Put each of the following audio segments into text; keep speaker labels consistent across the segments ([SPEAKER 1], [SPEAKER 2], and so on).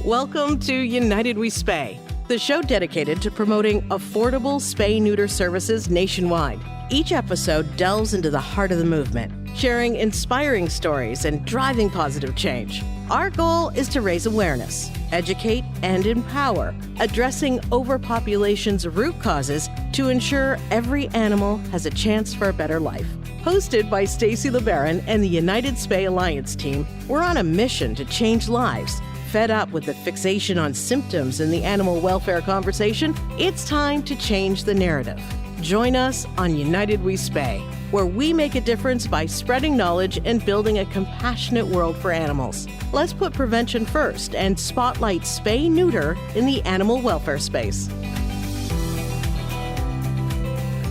[SPEAKER 1] Welcome to United We Spay, the show dedicated to promoting affordable spay-neuter services nationwide. Each episode delves into the heart of the movement, sharing inspiring stories and driving positive change. Our goal is to raise awareness, educate, and empower, addressing overpopulation's root causes to ensure every animal has a chance for a better life. Hosted by Stacy LeBaron and the United Spay Alliance team, we're on a mission to change lives. Fed up with the fixation on symptoms in the animal welfare conversation, it's time to change the narrative. Join us on United We Spay, where we make a difference by spreading knowledge and building a compassionate world for animals. Let's put prevention first and spotlight spay-neuter in the animal welfare space.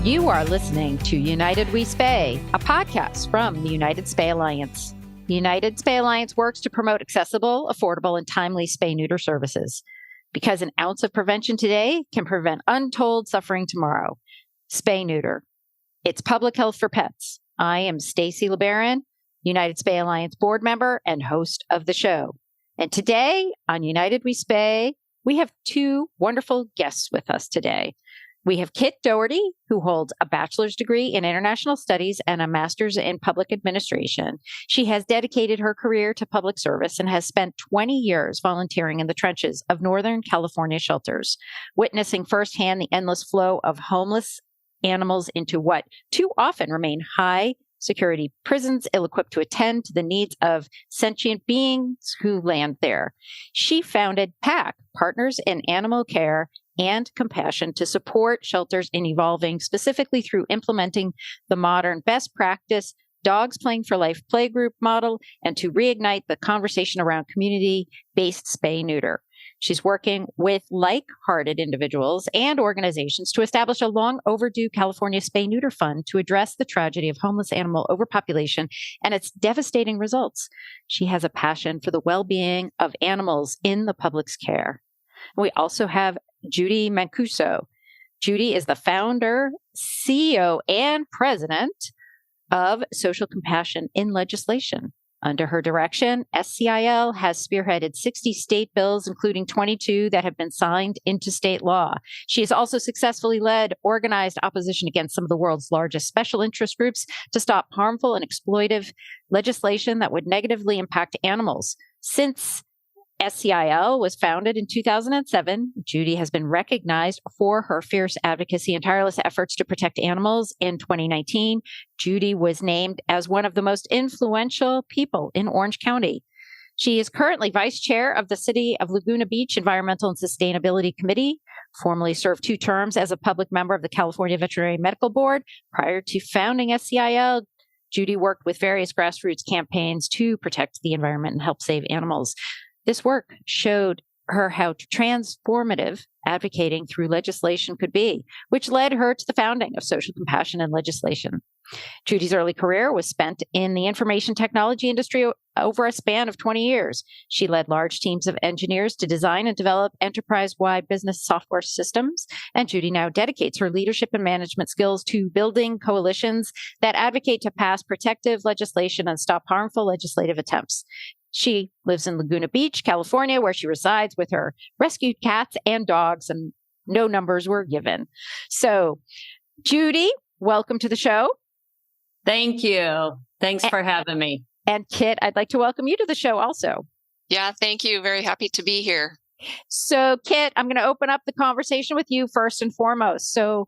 [SPEAKER 2] You are listening to United We Spay, a podcast from the United Spay Alliance. The United Spay Alliance works to promote accessible, affordable, and timely spay-neuter services. Because an ounce of prevention today can prevent untold suffering tomorrow. Spay-neuter. It's public health for pets. I am Stacy LeBaron, United Spay Alliance board member and host of the show. And today on United We Spay, we have two wonderful guests with us today. We have Kit Doherty, who holds a bachelor's degree in international studies and a master's in public administration. She has dedicated her career to public service and has spent 20 years volunteering in the trenches of Northern California shelters, witnessing firsthand the endless flow of homeless animals into what too often remain high security prisons, ill-equipped to attend to the needs of sentient beings who land there. She founded PAC, Partners in Animal Care and Compassion, to support shelters in evolving, specifically through implementing the modern best practice Dogs Playing for Life playgroup model and to reignite the conversation around community-based spay-neuter. She's working with like-hearted individuals and organizations to establish a long overdue California spay-neuter fund to address the tragedy of homeless animal overpopulation and its devastating results. She has a passion for the well-being of animals in the public's care. We also have Judie Mancuso. Judie is the founder, CEO, and president of Social Compassion in Legislation. Under her direction, SCIL has spearheaded 60 state bills, including 22 that have been signed into state law. She has also successfully led organized opposition against some of the world's largest special interest groups to stop harmful and exploitive legislation that would negatively impact animals. Since SCIL was founded in 2007. Judie has been recognized for her fierce advocacy and tireless efforts to protect animals. In 2019, Judie was named as one of the most influential people in Orange County. She is currently vice chair of the City of Laguna Beach Environmental and Sustainability Committee, formerly served 2 terms as a public member of the California Veterinary Medical Board. Prior to founding SCIL, Judie worked with various grassroots campaigns to protect the environment and help save animals. This work showed her how transformative advocating through legislation could be, which led her to the founding of Social Compassion and Legislation. Judie's early career was spent in the information technology industry over a span of 20 years. She led large teams of engineers to design and develop enterprise-wide business software systems, and Judie now dedicates her leadership and management skills to building coalitions that advocate to pass protective legislation and stop harmful legislative attempts. She lives in Laguna Beach, California, where she resides with her rescued cats and dogs, and no numbers were given. So, Judie, welcome to the show.
[SPEAKER 3] Thank you. Thanks for having me.
[SPEAKER 2] And Kit, I'd like to welcome you to the show also.
[SPEAKER 4] Yeah, thank you. Very happy to be here.
[SPEAKER 2] So, Kit, I'm going to open up the conversation with you first and foremost. So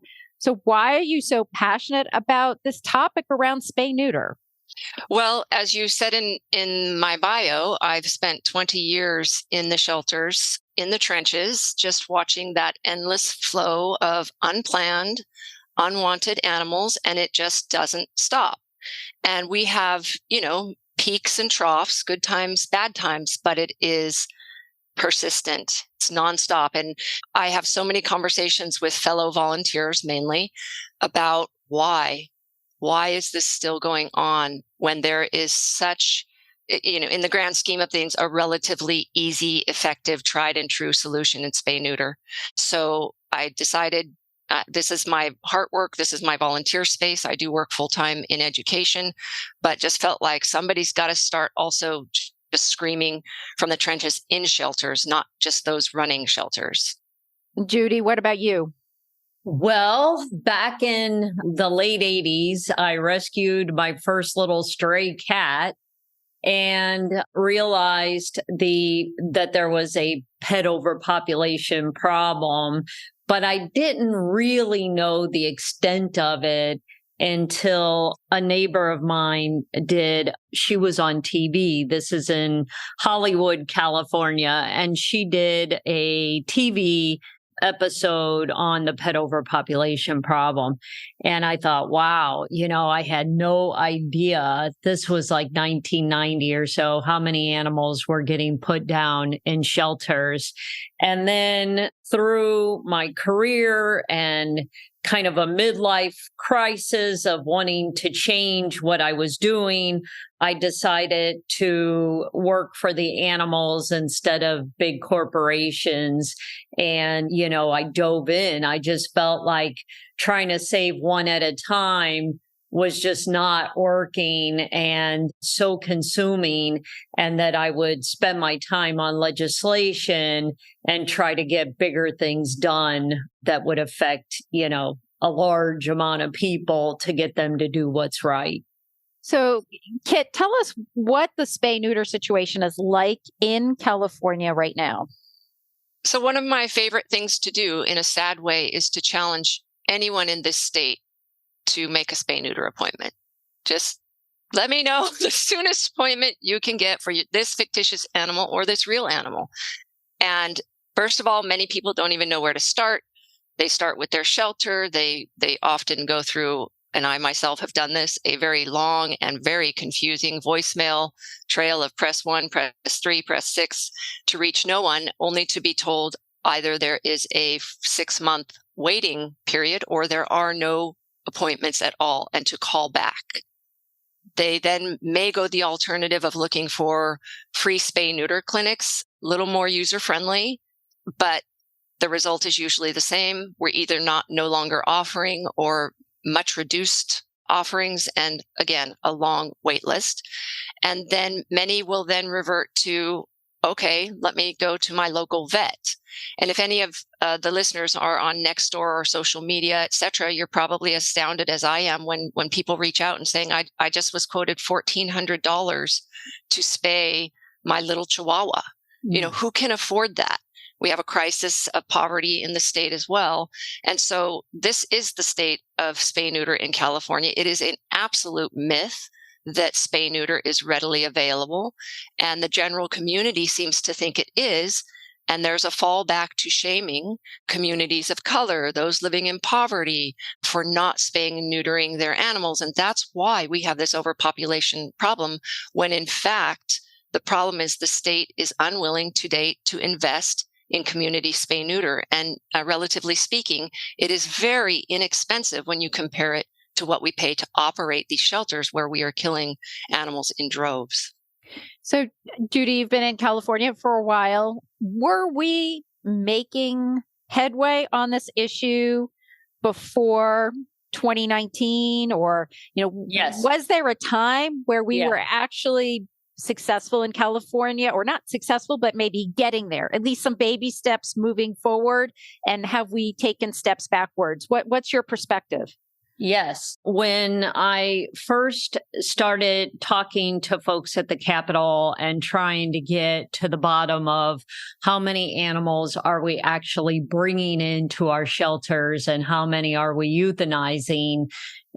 [SPEAKER 2] why are you so passionate about this topic around spay-neuter?
[SPEAKER 4] Well, as you said in my bio, I've spent 20 years in the shelters, in the trenches, just watching that endless flow of unplanned, unwanted animals, and it just doesn't stop. And we have, peaks and troughs, good times, bad times, but it is persistent. It's nonstop. And I have so many conversations with fellow volunteers mainly about why is this still going on when there is such, in the grand scheme of things, a relatively easy, effective, tried and true solution in spay-neuter. So I decided this is my heart work. This is my volunteer space. I do work full time in education, but just felt like somebody's got to start also just screaming from the trenches in shelters, not just those running shelters.
[SPEAKER 2] Judie, what about you?
[SPEAKER 3] Well, back in the late 80s, I rescued my first little stray cat and realized that there was a pet overpopulation problem, but I didn't really know the extent of it until a neighbor of mine did. She was on TV. This is in Hollywood, California, and she did a TV episode on the pet overpopulation problem. And I thought, wow, I had no idea. This was like 1990 or so, how many animals were getting put down in shelters. And then through my career and kind of a midlife crisis of wanting to change what I was doing, I decided to work for the animals instead of big corporations. And, I dove in. I just felt like trying to save one at a time was just not working and so consuming, and that I would spend my time on legislation and try to get bigger things done that would affect, a large amount of people to get them to do what's right.
[SPEAKER 2] So, Kit, tell us what the spay-neuter situation is like in California right now.
[SPEAKER 4] So one of my favorite things to do in a sad way is to challenge anyone in this state to make a spay-neuter appointment. Just let me know the soonest appointment you can get for this fictitious animal or this real animal. And first of all, many people don't even know where to start. They start with their shelter. They often go through, and I myself have done this, a very long and very confusing voicemail trail of press 1, press 3, press 6 to reach no one, only to be told either there is a 6-month waiting period or there are no appointments at all, and to call back. They then may go the alternative of looking for free spay-neuter clinics, a little more user-friendly, but the result is usually the same. We're either no longer offering or much reduced offerings, and again, a long wait list. And then many will then revert to, okay, let me go to my local vet. And if any of the listeners are on Nextdoor or social media, et cetera, you're probably astounded as I am when people reach out and saying, I just was quoted $1,400 to spay my little Chihuahua. Who can afford that? We have a crisis of poverty in the state as well. And so this is the state of spay-neuter in California. It is an absolute myth that spay-neuter is readily available. And the general community seems to think it is. And there's a fallback to shaming communities of color, those living in poverty, for not spaying and neutering their animals. And that's why we have this overpopulation problem, when in fact, the problem is the state is unwilling to date to invest in community spay-neuter. And relatively speaking, it is very inexpensive when you compare it to what we pay to operate these shelters where we are killing animals in droves.
[SPEAKER 2] So, Judie, you've been in California for a while. Were we making headway on this issue before 2019? Or,
[SPEAKER 3] Yes.
[SPEAKER 2] Was there a time where we were actually successful in California, or not successful, but maybe getting there, at least some baby steps moving forward? And have we taken steps backwards? What's your perspective?
[SPEAKER 3] Yes. When I first started talking to folks at the Capitol and trying to get to the bottom of how many animals are we actually bringing into our shelters and how many are we euthanizing,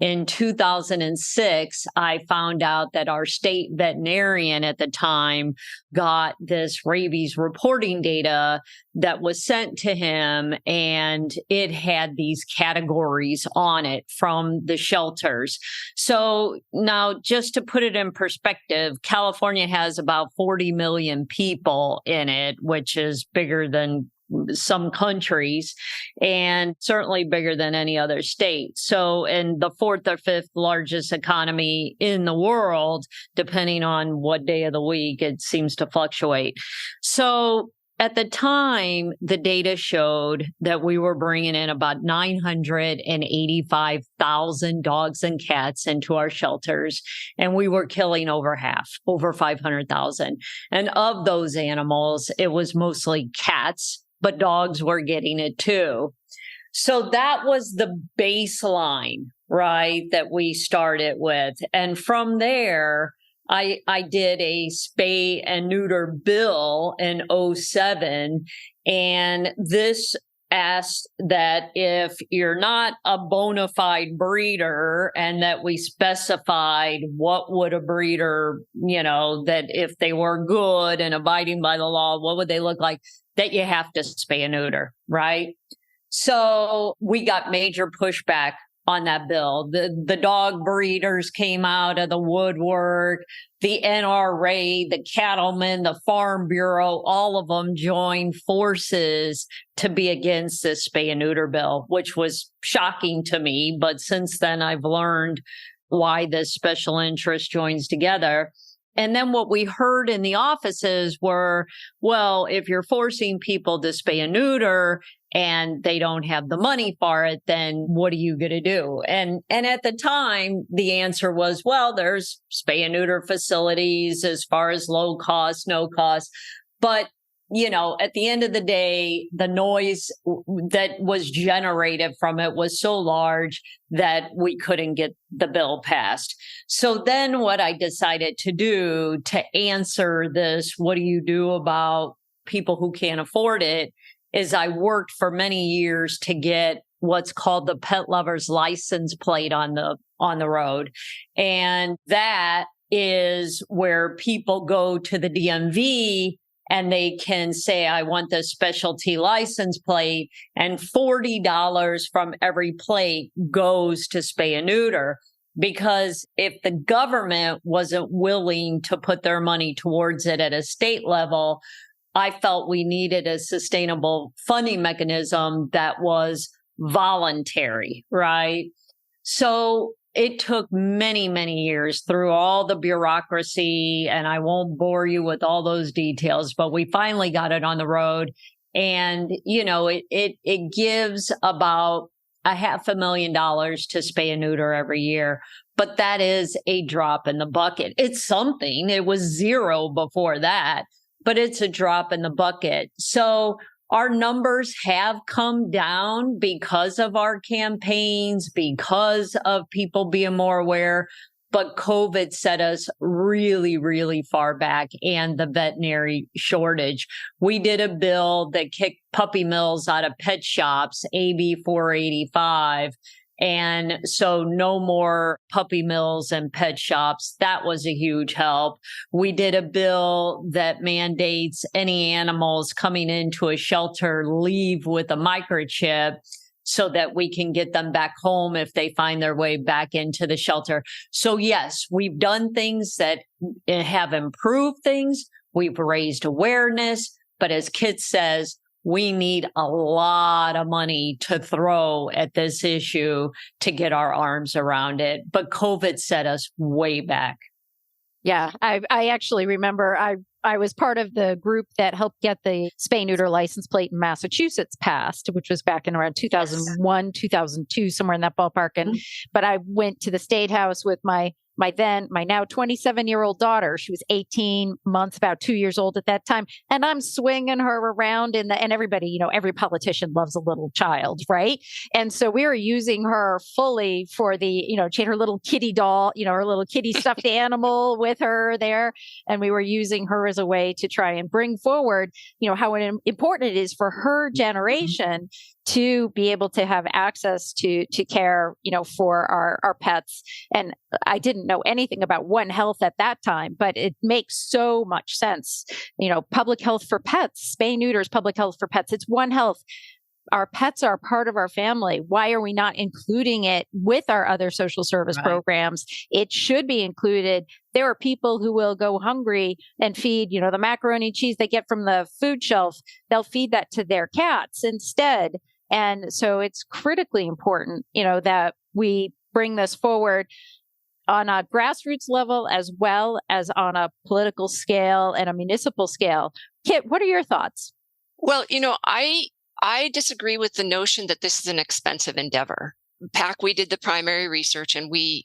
[SPEAKER 3] in 2006, I found out that our state veterinarian at the time got this rabies reporting data that was sent to him, and it had these categories on it from the shelters. So now, just to put it in perspective, California has about 40 million people in it, which is bigger than some countries, and certainly bigger than any other state. So, in the 4th or 5th largest economy in the world, depending on what day of the week, it seems to fluctuate. So, at the time, the data showed that we were bringing in about 985,000 dogs and cats into our shelters, and we were killing over half, over 500,000. And of those animals, it was mostly cats, but dogs were getting it too. So that was the baseline, right, that we started with. And from there, I did a spay and neuter bill in 2007, and this asked that if you're not a bona fide breeder, and that we specified what would a breeder, that if they were good and abiding by the law, what would they look like, that you have to spay and neuter, right? So we got major pushback on that bill. The dog breeders came out of the woodwork, the NRA, the cattlemen, the Farm Bureau, all of them joined forces to be against this spay and neuter bill, which was shocking to me. But since then, I've learned why this special interest joins together. And then what we heard in the offices were, well, if you're forcing people to spay and neuter and they don't have the money for it, then what are you going to do? And at the time, the answer was, well, there's spay and neuter facilities as far as low cost, no cost. But, at the end of the day, the noise that was generated from it was so large that we couldn't get the bill passed. So then what I decided to do to answer this, what do you do about people who can't afford it, is I worked for many years to get what's called the pet lover's license plate on the road. And that is where people go to the DMV and they can say, I want this specialty license plate, and $40 from every plate goes to spay and neuter. Because if the government wasn't willing to put their money towards it at a state level, I felt we needed a sustainable funding mechanism that was voluntary, right? So it took many, many years through all the bureaucracy, and I won't bore you with all those details, but we finally got it on the road. And, it gives about $500,000 to spay and neuter every year. But that is a drop in the bucket. It's something. It was zero before that, but it's a drop in the bucket. So our numbers have come down because of our campaigns, because of people being more aware. But COVID set us really, really far back, and the veterinary shortage. We did a bill that kicked puppy mills out of pet shops, AB 485. And so no more puppy mills and pet shops. That was a huge help. We did a bill that mandates any animals coming into a shelter leave with a microchip so that we can get them back home if they find their way back into the shelter. So yes, we've done things that have improved things. We've raised awareness. But as Kit says, we need a lot of money to throw at this issue to get our arms around it. But COVID set us way back.
[SPEAKER 2] Yeah, I actually remember I was part of the group that helped get the spay-neuter license plate in Massachusetts passed, which was back in around 2001, 2002, somewhere in that ballpark. And but I went to the State House with my now 27-year-old daughter. She was 18 months, about 2 years old at that time. And I'm swinging her around and everybody, every politician loves a little child, right? And so we were using her fully for the, she had her little kitty doll, her little kitty stuffed animal with her there. And we were using her as a way to try and bring forward, how important it is for her generation to be able to have access to care, for our pets. And I didn't know anything about One Health at that time, but it makes so much sense. Public health for pets, spay neuters, public health for pets. It's One Health. Our pets are part of our family. Why are we not including it with our other social service programs? It should be included. There are people who will go hungry and feed, the macaroni and cheese they get from the food shelf. They'll feed that to their cats instead. And so it's critically important, that we bring this forward on a grassroots level as well as on a political scale and a municipal scale. Kit, what are your thoughts?
[SPEAKER 4] Well, I disagree with the notion that this is an expensive endeavor. PAC, we did the primary research, and we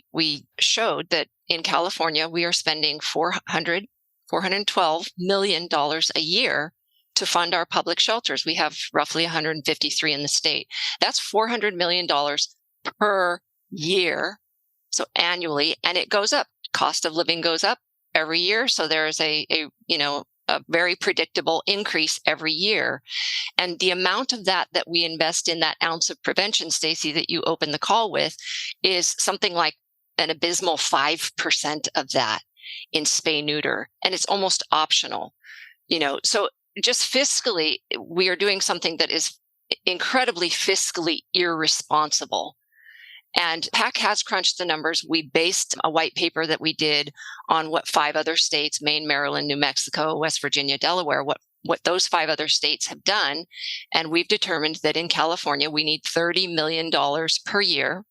[SPEAKER 4] showed that in California, we are spending $412 million a year to fund our public shelters. We have roughly 153 in the state. That's $400 million per year. So annually, and it goes up. Cost of living goes up every year. So there is a very predictable increase every year. And the amount of that we invest in that ounce of prevention, Stacey, that you opened the call with, is something like an abysmal 5% of that in spay-neuter. And it's almost optional, so just fiscally, we are doing something that is incredibly fiscally irresponsible. And PAC has crunched the numbers. We based a white paper that we did on what 5 other states, Maine, Maryland, New Mexico, West Virginia, Delaware, what those 5 other states have done. And we've determined that in California, we need $30 million per year,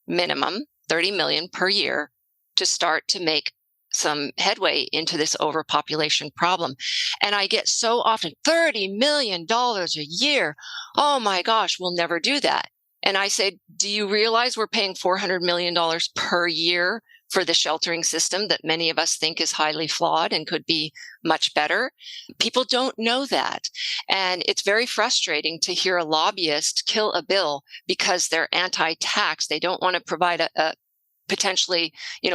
[SPEAKER 4] minimum $30 million per year, to start to make some headway into this overpopulation problem. And I get so often, $30 million a year. Oh my gosh, we'll never do that. And I say, do you realize we're paying $400 million per year for the sheltering system that many of us think is highly flawed and could be much better? People don't know that. And it's very frustrating to hear a lobbyist kill a bill because they're anti-tax. They don't want to provide a potentially,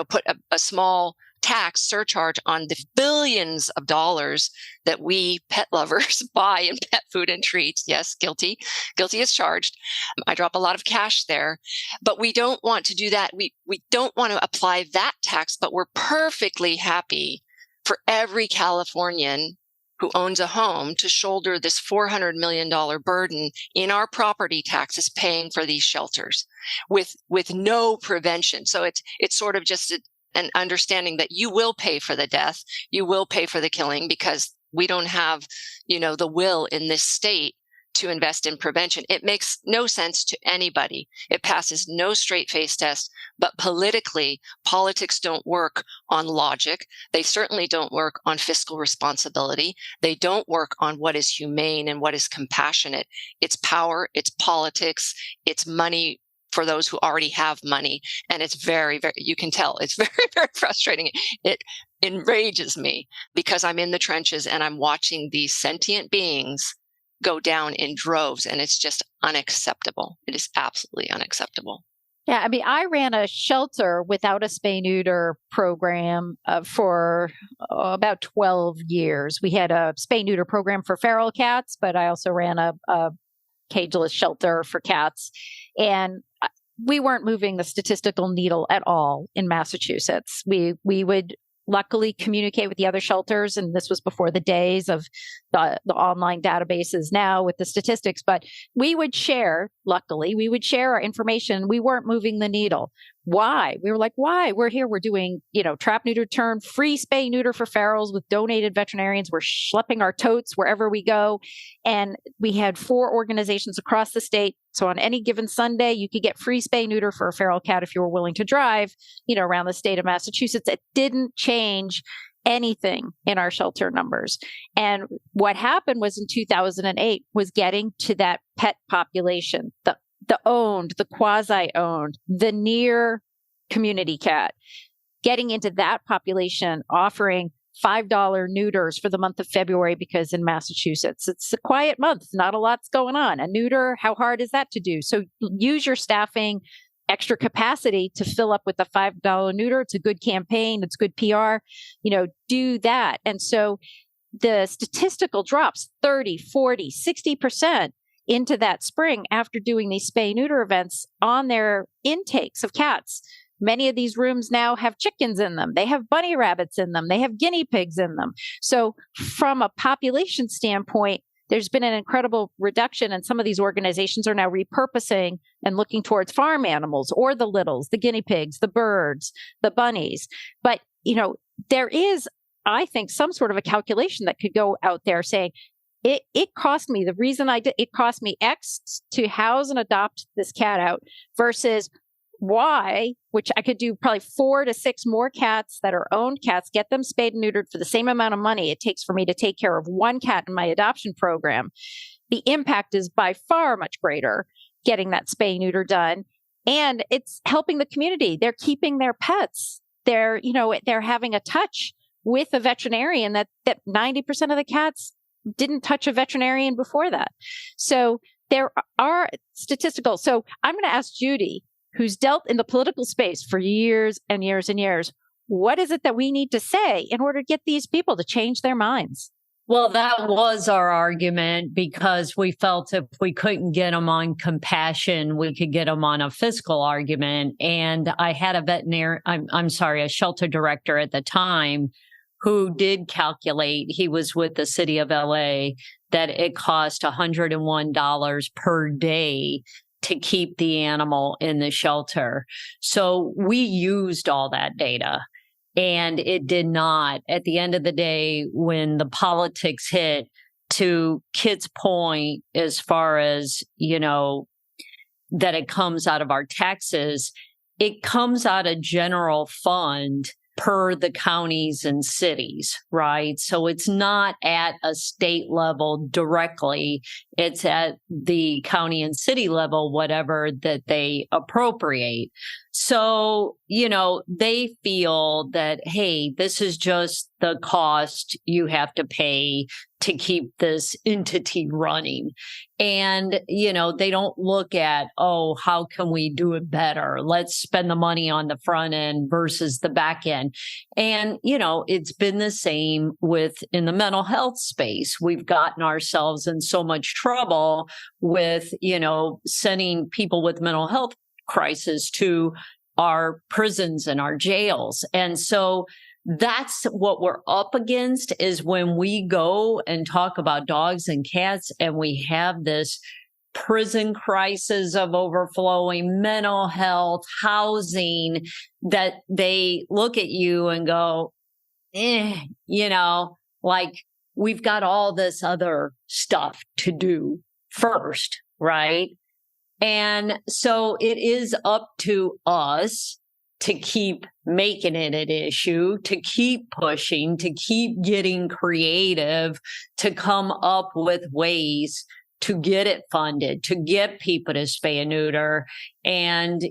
[SPEAKER 4] put a small tax surcharge on the billions of dollars that we pet lovers buy in pet food and treats. Yes, guilty as charged. I drop a lot of cash there, but we don't want to do that. We don't want to apply that tax, but we're perfectly happy for every Californian who owns a home to shoulder this $400 million burden in our property taxes paying for these shelters with no prevention. So it's sort of just an understanding that you will pay for the death, you will pay for the killing, because we don't have, the will in this state to invest in prevention. It makes no sense to anybody. It passes no straight face test, but politically, politics don't work on logic. They certainly don't work on fiscal responsibility. They don't work on what is humane and what is compassionate. It's power, it's politics, it's money for those who already have money. And it's very, very, you can tell it's very, very frustrating. It enrages me because I'm in the trenches and I'm watching these sentient beings go down in droves, and it's just unacceptable. It is absolutely unacceptable.
[SPEAKER 2] Yeah, I ran a shelter without a spay-neuter program for about 12 years. We had a spay-neuter program for feral cats, but I also ran a cageless shelter for cats. And we weren't moving the statistical needle at all in Massachusetts. We would luckily communicate with the other shelters, and this was before the days of the online databases now with the statistics, but we would share our information. We weren't moving the needle. Why? We were like, why? We're here. We're doing, trap, neuter, turn, free spay, neuter for ferals with donated veterinarians. We're schlepping our totes wherever we go. And we had 4 organizations across the state. So on any given Sunday, you could get free spay, neuter for a feral cat if you were willing to drive, around the state of Massachusetts. It didn't change anything in our shelter numbers. And what happened was in 2008 was getting to that pet population, the owned, the quasi-owned, the near community cat, getting into that population, offering $5 neuters for the month of February, because in Massachusetts, it's a quiet month. Not a lot's going on. A neuter, how hard is that to do? So use your staffing, extra capacity to fill up with the $5 neuter. It's a good campaign. It's good PR. Do that. And so the statistical drops 30, 40, 60% into that spring after doing these spay-neuter events on their intakes of cats. Many of these rooms now have chickens in them. They have bunny rabbits in them. They have guinea pigs in them. So from a population standpoint, there's been an incredible reduction, and some of these organizations are now repurposing and looking towards farm animals or the littles, the guinea pigs, the birds, the bunnies. But, there is, I think, some sort of a calculation that could go out there saying, it cost me, it cost me X to house and adopt this cat out versus why, which I could do probably 4 to 6 more cats that are owned cats, get them spayed and neutered for the same amount of money it takes for me to take care of one cat in my adoption program. The impact is by far much greater getting that spay neuter done. And it's helping the community. They're keeping their pets. They're having a touch with a veterinarian that 90% of the cats didn't touch a veterinarian before that. So there are statistical. So I'm going to ask Judie, who's dealt in the political space for years and years and years, what is it that we need to say in order to get these people to change their minds?
[SPEAKER 3] Well, that was our argument, because we felt if we couldn't get them on compassion, we could get them on a fiscal argument. And I had a shelter director at the time who did calculate, he was with the city of LA, that it cost $101 per day to keep the animal in the shelter. So we used all that data. And it did not, at the end of the day, when the politics hit, to Kit's point, as far as, that it comes out of our taxes, it comes out of general fund per the counties and cities, right? So it's not at a state level directly. It's at the county and city level, whatever that they appropriate. So, they feel that, hey, this is just the cost you have to pay to keep this entity running. And, they don't look at, how can we do it better? Let's spend the money on the front end versus the back end. And, it's been the same in the mental health space. We've gotten ourselves in so much trouble with, sending people with mental health crisis to our prisons and our jails. And so that's what we're up against, is when we go and talk about dogs and cats and we have this prison crisis of overflowing mental health, housing, that they look at you and go, like we've got all this other stuff to do first, right? And so it is up to us to keep making it an issue, to keep pushing, to keep getting creative, to come up with ways to get it funded, to get people to spay and neuter. And,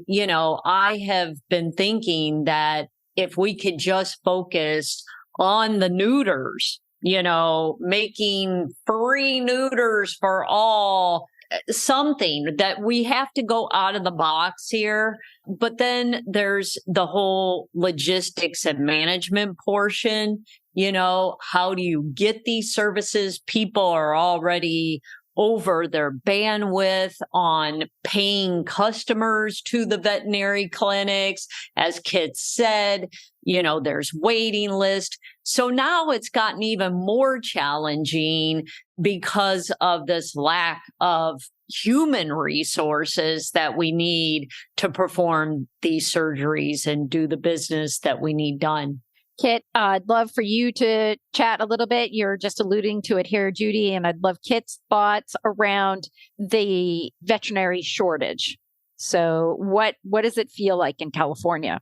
[SPEAKER 3] I have been thinking that if we could just focus on the neuters, making free neuters for all, something that we have to go out of the box here. But then there's the whole logistics and management portion. How do you get these services? People are already over their bandwidth on paying customers to the veterinary clinics. As Kit said, there's waiting list. So now it's gotten even more challenging because of this lack of human resources that we need to perform these surgeries and do the business that we need done.
[SPEAKER 2] Kit, I'd love for you to chat a little bit. You're just alluding to it here, Judie, and I'd love Kit's thoughts around the veterinary shortage. So what does it feel like in California?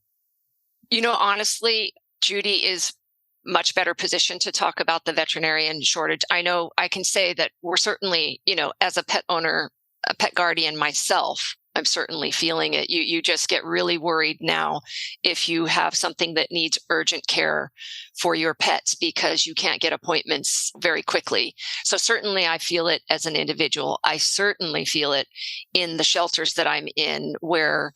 [SPEAKER 4] Honestly, Judie is much better positioned to talk about the veterinarian shortage. I know I can say that we're certainly, as a pet owner, a pet guardian myself, I'm certainly feeling it. You just get really worried now if you have something that needs urgent care for your pets because you can't get appointments very quickly. So certainly I feel it as an individual. I certainly feel it in the shelters that I'm in, where,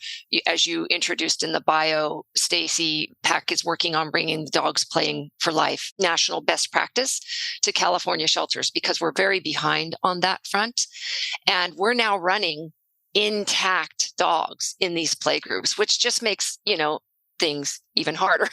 [SPEAKER 4] as you introduced in the bio, Stacy, PAC is working on bringing the Dogs Playing for Life national best practice to California shelters, because we're very behind on that front. And we're now running intact dogs in these play groups, which just makes, things even harder.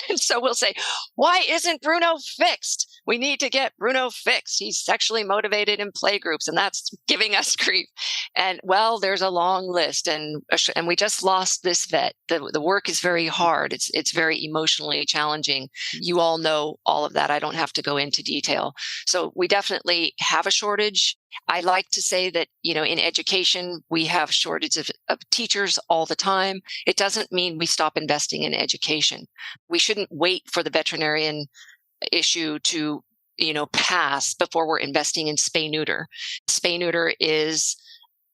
[SPEAKER 4] And so we'll say, why isn't Bruno fixed? we need to get Bruno fixed. He's sexually motivated in play groups, and that's giving us grief. And well, there's a long list, and we just lost this vet. The work is very hard. It's very emotionally challenging. You all know all of that. I don't have to go into detail. So we definitely have a shortage. I like to say that, in education, we have shortages of teachers all the time. It doesn't mean we stop investing in education. We shouldn't wait for the veterinarian issue to, pass before we're investing in spay-neuter. Spay-neuter is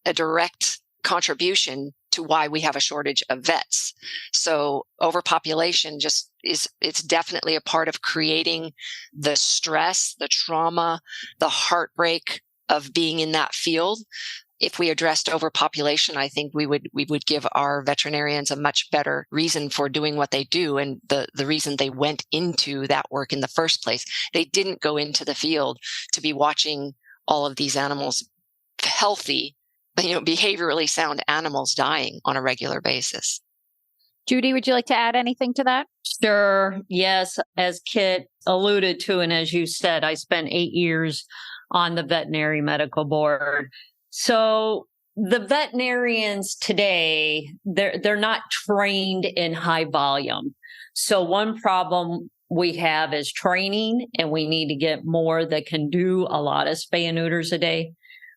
[SPEAKER 4] a direct contribution to why we have a shortage of vets. So overpopulation it's definitely a part of creating the stress, the trauma, the heartbreak of being in that field. If we addressed overpopulation, I think we would give our veterinarians a much better reason for doing what they do, and the reason they went into that work in the first place. They didn't go into the field to be watching all of these animals, healthy, behaviorally sound animals, dying on a regular basis.
[SPEAKER 2] Judie, would you like to add anything to that?
[SPEAKER 3] Sure. Yes. As Kit alluded to, and as you said, I spent 8 years on the veterinary medical board. So the veterinarians today, they're not trained in high volume. So one problem we have is training, and we need to get more that can do a lot of spay and neuters a day.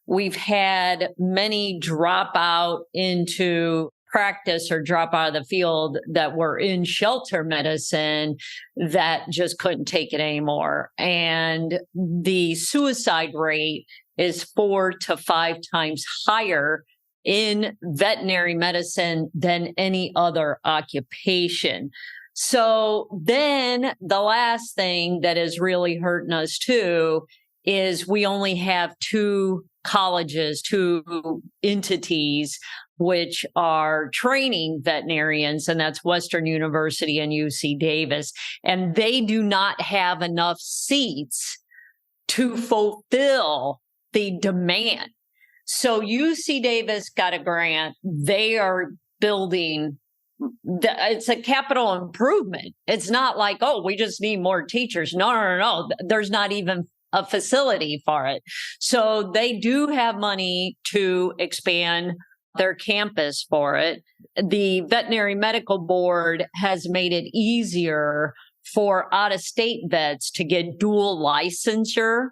[SPEAKER 3] We've had many drop out into practice or drop out of the field that were in shelter medicine that just couldn't take it anymore. And the suicide rate is 4 to 5 times higher in veterinary medicine than any other occupation. So then the last thing that is really hurting us too is we only have 2 colleges, 2 entities which are training veterinarians, and that's Western University and UC Davis. And they do not have enough seats to fulfill the demand. So UC Davis got a grant. They are building, it's a capital improvement. It's not like, oh, we just need more teachers. No. There's not even a facility for it. So they do have money to expand their campus for it. The veterinary medical board has made it easier for out-of-state vets to get dual licensure.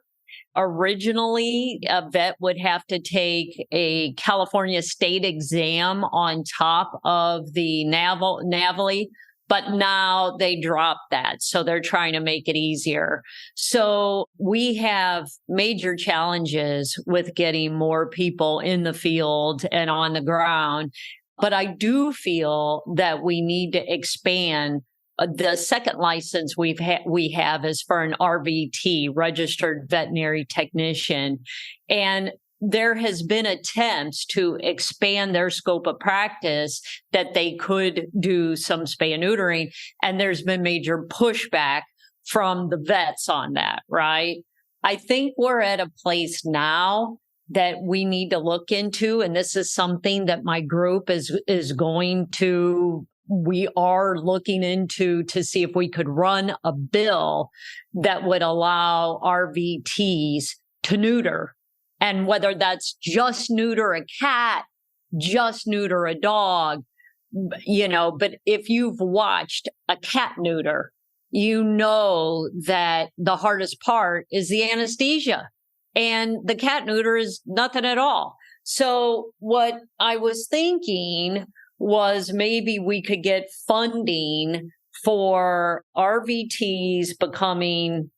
[SPEAKER 3] Originally, a vet would have to take a California state exam on top of the NAVLE, but now they dropped that. So they're trying to make it easier. So we have major challenges with getting more people in the field and on the ground. But I do feel that we need to expand. The second license we have is for an RVT, registered veterinary technician. And there has been attempts to expand their scope of practice that they could do some spay and neutering. And there's been major pushback from the vets on that, right? I think we're at a place now that we need to look into, and this is something that my group is going to, we are looking into to see if we could run a bill that would allow RVTs to neuter. And whether that's just neuter a cat, just neuter a dog, but if you've watched a cat neuter, you know that the hardest part is the anesthesia, and the cat neuter is nothing at all. So what I was thinking was maybe we could get funding for RVTs becoming,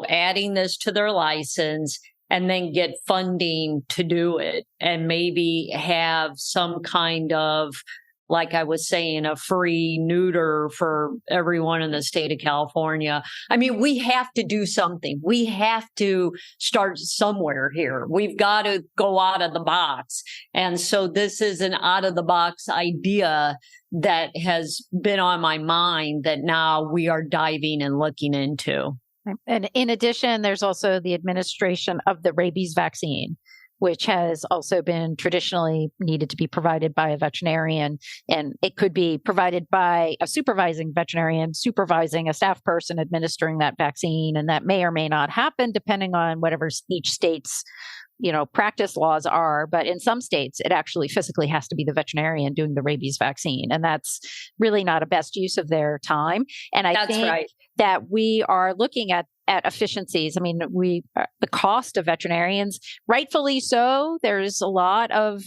[SPEAKER 3] adding this to their license, and then get funding to do it, and maybe have some kind of, like I was saying, a free neuter for everyone in the state of California. I mean, we have to do something. We have to start somewhere here. We've got to go out of the box. And so this is an out of the box idea that has been on my mind that now we are diving and looking into.
[SPEAKER 2] And in addition, there's also the administration of the rabies vaccine, which has also been traditionally needed to be provided by a veterinarian. And it could be provided by a supervising veterinarian, supervising a staff person administering that vaccine. And that may or may not happen depending on whatever each state's practice laws are. But in some states, it actually physically has to be the veterinarian doing the rabies vaccine. And that's really not a best use of their time. And I think that we are looking at efficiencies. I mean, the cost of veterinarians, rightfully so, there's a lot of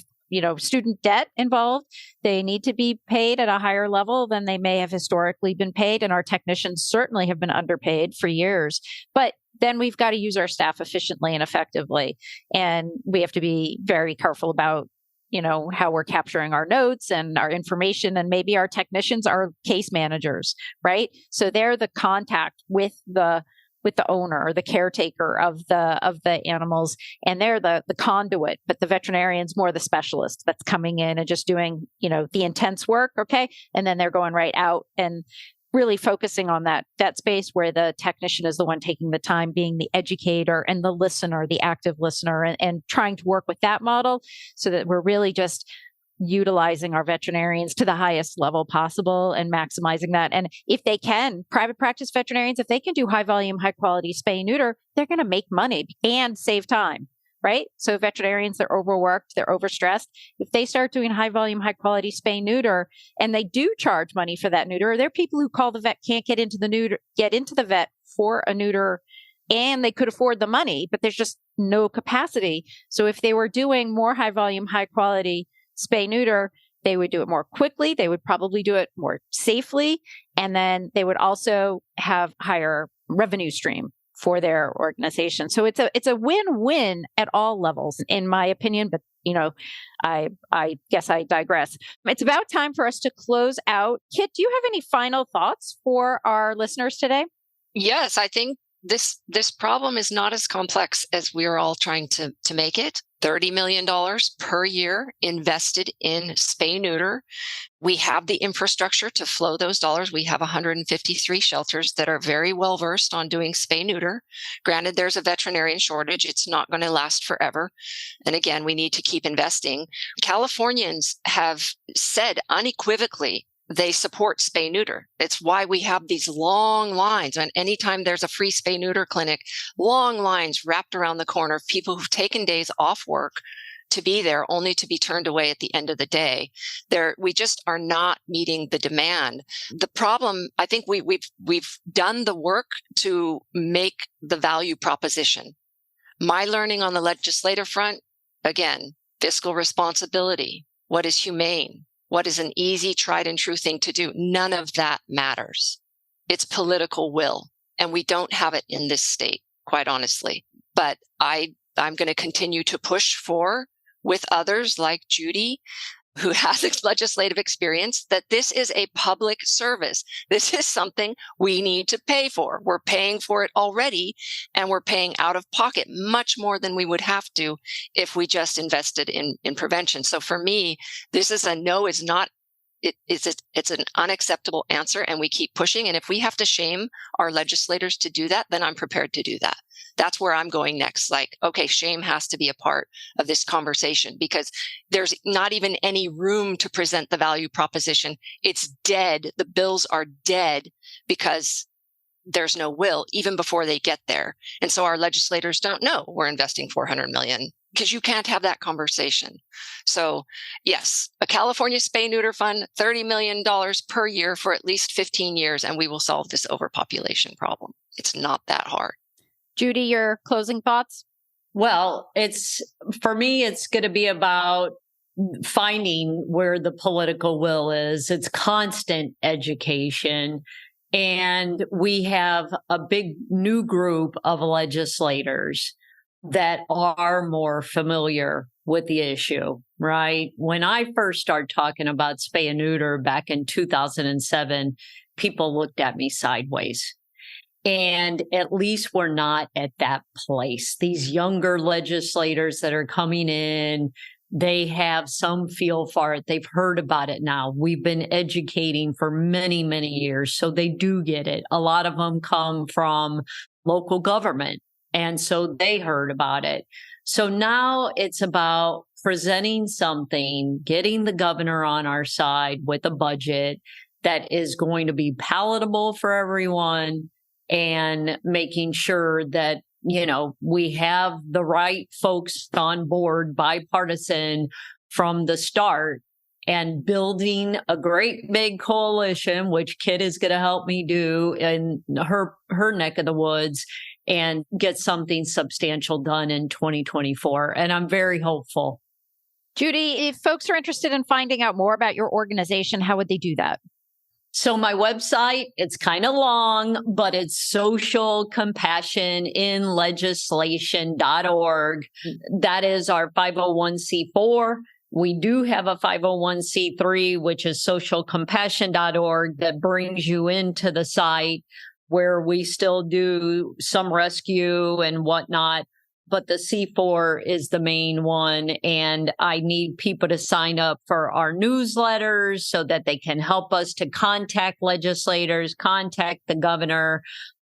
[SPEAKER 2] student debt involved. They need to be paid at a higher level than they may have historically been paid. And our technicians certainly have been underpaid for years. But then we've got to use our staff efficiently and effectively. And we have to be very careful about, how we're capturing our notes and our information. And maybe our technicians are case managers, right? So they're the contact with the owner or the caretaker of the animals, and they're the conduit, but the veterinarian's more the specialist that's coming in and just doing, the intense work. Okay. And then they're going right out and really focusing on that space where the technician is the one taking the time, being the educator and the listener, the active listener, and trying to work with that model so that we're really just utilizing our veterinarians to the highest level possible and maximizing that. And if they can, private practice veterinarians, if they can do high volume, high quality spay neuter, they're going to make money and save time, right? So veterinarians, they're overworked, they're overstressed. If they start doing high volume, high quality spay neuter, and they do charge money for that neuter, there are people who call the vet, can't get into the vet for a neuter, and they could afford the money, but there's just no capacity. So if they were doing more high volume, high quality spay neuter, they would do it more quickly. They would probably do it more safely. And then they would also have higher revenue stream for their organization. So it's a win-win at all levels, in my opinion. But, I guess I digress. It's about time for us to close out. Kit, do you have any final thoughts for our listeners today?
[SPEAKER 4] Yes, I think this problem is not as complex as we're all trying to make it. $30 million per year invested in spay neuter. We have the infrastructure to flow those dollars. We have 153 shelters that are very well versed on doing spay neuter. Granted, there's a veterinarian shortage. It's not going to last forever. And again, we need to keep investing. Californians have said unequivocally they support spay neuter. It's why we have these long lines. And anytime there's a free spay neuter clinic, long lines wrapped around the corner of people who've taken days off work to be there, only to be turned away at the end of the day. We just are not meeting the demand. The problem, I think we've done the work to make the value proposition. My learning on the legislative front, again, fiscal responsibility. What is humane? What is an easy, tried and true thing to do? None of that matters. It's political will. And we don't have it in this state, quite honestly. But I'm going to continue to push for, with others like Judie, who has legislative experience, that this is a public service. This is something we need to pay for. We're paying for it already, and we're paying out of pocket much more than we would have to if we just invested in prevention. So for me, this is a no, it's not. It's an unacceptable answer, and we keep pushing. And if we have to shame our legislators to do that, then I'm prepared to do that. That's where I'm going next. Like, okay, shame has to be a part of this conversation because there's not even any room to present the value proposition. It's dead. The bills are dead because there's no will even before they get there. And so our legislators don't know we're investing $400 million because you can't have that conversation. So yes, a California spay neuter fund, $30 million per year for at least 15 years, and we will solve this overpopulation problem. It's not that hard.
[SPEAKER 2] Judie, your closing thoughts?
[SPEAKER 3] Well, for me, it's going to be about finding where the political will is. It's constant education. And we have a big new group of legislators that are more familiar with the issue, right? When I first started talking about spay and neuter back in 2007, people looked at me sideways. And at least we're not at that place. These younger legislators that are coming in, they have some feel for it. They've heard about it now. We've been educating for many, many years, so they do get it. A lot of them come from local government And so they heard about it. So now it's about presenting something, getting the governor on our side with a budget that is going to be palatable for everyone, and making sure that, we have the right folks on board, bipartisan from the start, and building a great big coalition, which Kit is going to help me do in her neck of the woods, and get something substantial done in 2024. And I'm very hopeful.
[SPEAKER 2] Judie, if folks are interested in finding out more about your organization, how would they do that?
[SPEAKER 3] So my website, it's kind of long, but it's socialcompassioninlegislation.org. That is our 501c4. We do have a 501c3, which is socialcompassion.org, that brings you into the site, where we still do some rescue and whatnot. But the C4 is the main one. And I need people to sign up for our newsletters so that they can help us to contact legislators, contact the governor.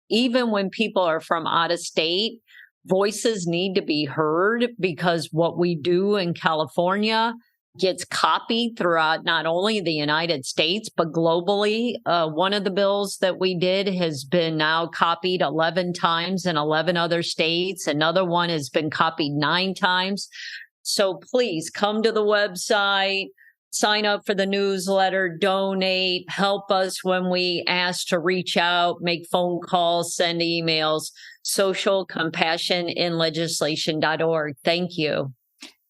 [SPEAKER 3] Even when people are from out of state, voices need to be heard, because what we do in California gets copied throughout not only the United States, but globally. One of the bills that we did has been now copied 11 times in 11 other states. Another one has been copied 9 times. So please come to the website, sign up for the newsletter, donate, help us when we ask to reach out, make phone calls, send emails. socialcompassioninlegislation.org. Thank you.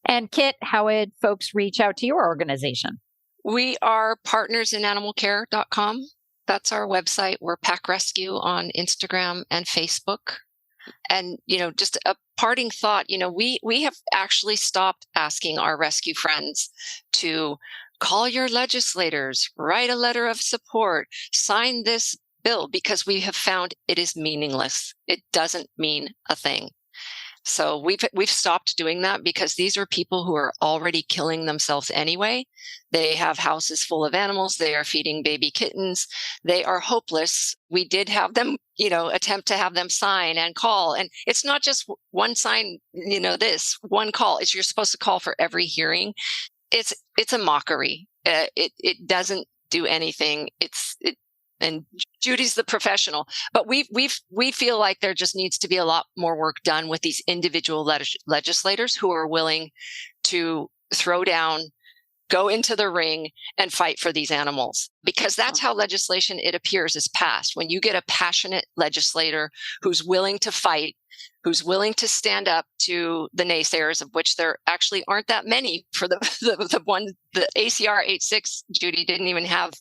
[SPEAKER 2] And Kit, how would folks reach out to your organization?
[SPEAKER 4] We are partnersinanimalcare.com. That's our website. We're Pack Rescue on Instagram and Facebook. And, just a parting thought, we have actually stopped asking our rescue friends to call your legislators, write a letter of support, sign this bill, because we have found it is meaningless. It doesn't mean a thing. So we've stopped doing that, because these are people who are already killing themselves anyway. They have houses full of animals. They are feeding baby kittens. They are hopeless. We did have them, attempt to have them sign and call. And it's not just one sign, this one call. You're supposed to call for every hearing. It's a mockery. It doesn't do anything. And Judie's the professional, but we feel like there just needs to be a lot more work done with these individual legislators who are willing to throw down, go into the ring, and fight for these animals, because that's how legislation, it appears, is passed. When you get a passionate legislator who's willing to fight, who's willing to stand up to the naysayers, of which there actually aren't that many. For the ACR 86, Judie didn't even have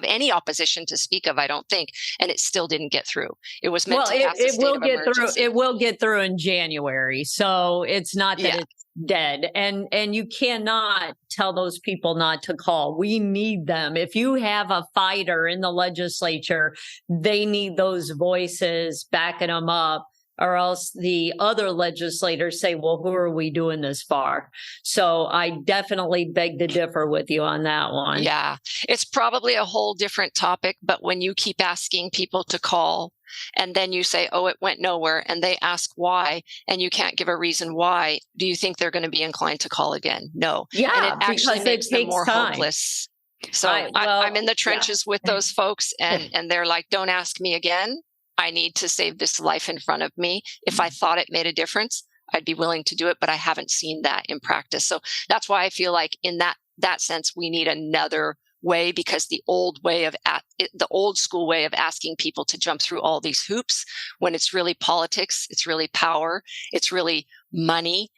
[SPEAKER 4] any opposition to speak of, I don't think, and it still didn't get through. It was meant to pass a state of emergency.
[SPEAKER 3] It will get through in January, so it's not that it's dead. And you cannot tell those people not to call. We need them. If you have a fighter in the legislature, they need those voices backing them up. Or else the other legislators say, well, who are we doing this for? So I definitely beg to differ with you on that one.
[SPEAKER 4] Yeah, it's probably a whole different topic. But when you keep asking people to call, and then you say, oh, it went nowhere, and they ask why, and you can't give a reason why, do you think they're going to be inclined to call again? No.
[SPEAKER 3] Yeah,
[SPEAKER 4] and it actually makes them more hopeless. So I'm in the trenches with those folks, and they're like, don't ask me again. I need to save this life in front of me. If I thought it made a difference, I'd be willing to do it, but I haven't seen that in practice. So that's why I feel like in that sense, we need another way, because the old school way of asking people to jump through all these hoops, when it's really politics, it's really power, it's really money.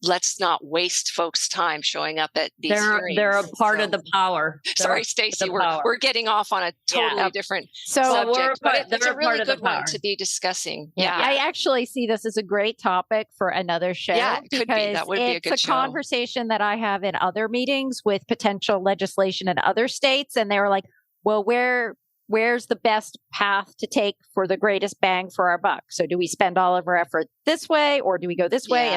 [SPEAKER 4] Let's not waste folks' time showing up at these hearings.
[SPEAKER 3] They're a part of the power.
[SPEAKER 4] Sorry, Stacey, we're getting off on a totally different subject, but it's a really good one to be discussing. Yeah.
[SPEAKER 2] I actually see this as a great topic for another show.
[SPEAKER 4] Yeah, it could be. That would be a good show.
[SPEAKER 2] It's a conversation that I have in other meetings with potential legislation in other states, and they were like, well, where's the best path to take for the greatest bang for our buck? So do we spend all of our effort this way, or do we go this way?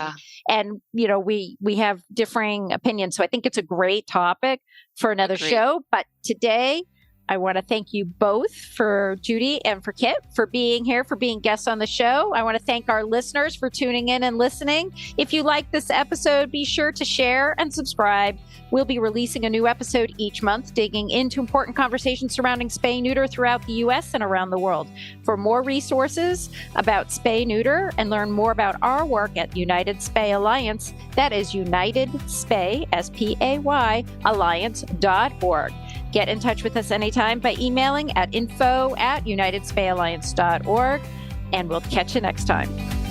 [SPEAKER 2] And we have differing opinions. So I think it's a great topic for another show. But today I want to thank you both, for Judie and for Kit, for being here, for being guests on the show. I want to thank our listeners for tuning in and listening. If you like this episode, be sure to share and subscribe. We'll be releasing a new episode each month, digging into important conversations surrounding spay-neuter throughout the U.S. and around the world. For more resources about spay-neuter and learn more about our work at United Spay Alliance, that is United Spay, S-P-A-Y, alliance.org. Get in touch with us anytime by emailing at info@unitedspayalliance.org, and we'll catch you next time.